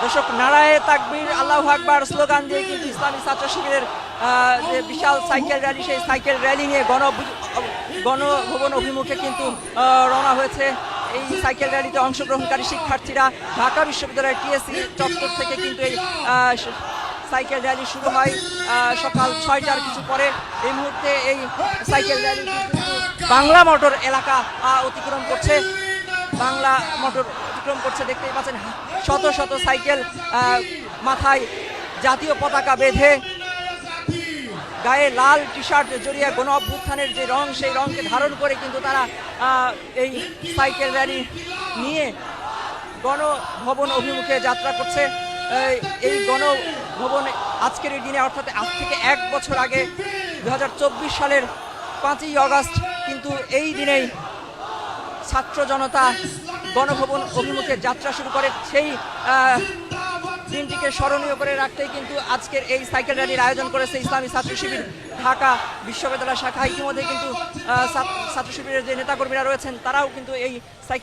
দর্শক, নারায়ে তাকবীর, আল্লাহু আকবার স্লোগান দিয়ে কিন্তু ইসলামী ছাত্র শিবিরের যে বিশাল সাইকেল র্যালি, সেই সাইকেল র্যালি নিয়ে গণভবন অভিমুখে কিন্তু রওনা হয়েছে। এই সাইকেল র্যালিতে অংশগ্রহণকারী শিক্ষার্থীরা ঢাকা বিশ্ববিদ্যালয়ের টিএসসি চত্বর থেকে কিন্তু এই সাইকেল র্যালি শুরু হয় সকাল 6টার কিছু পরে। এই মুহূর্তে এই সাইকেল র্যালি বাংলা মোটর এলাকা অতিক্রম করছে। বাংলা মোটর অতিক্রম করছে, দেখতেই পাচ্ছেন শত শত সাইকেল, মাথায় জাতীয় পতাকা বেঁধে, গায়ে লাল টি শার্ট জড়িয়ে গণ অভ্যুত্থানের যে রং, সেই রংকে ধারণ করে কিন্তু তারা এই সাইকেল র্যালি নিয়ে গণভবন অভিমুখে যাত্রা করছে। এই গণভবনে আজকের এই দিনে, অর্থাৎ আজ থেকে 1 বছর আগে 2024 সালের 5ই আগস্ট কিন্তু এই দিনেই ছাত্র জনতা গণভবন অভিমুখে যাত্রা শুরু করে। সেই দিনটিকে স্মরণীয় করে রাখতেই কিন্তু আজকের এই সাইকেল র্যালির আয়োজন করেছে ইসলামী ছাত্র শিবির ঢাকা বিশ্ববিদ্যালয় শাখা। ইতিমধ্যে কিন্তু ছাত্র শিবিরের যে নেতাকর্মীরা রয়েছেন তারাও কিন্তু এই সাইকেল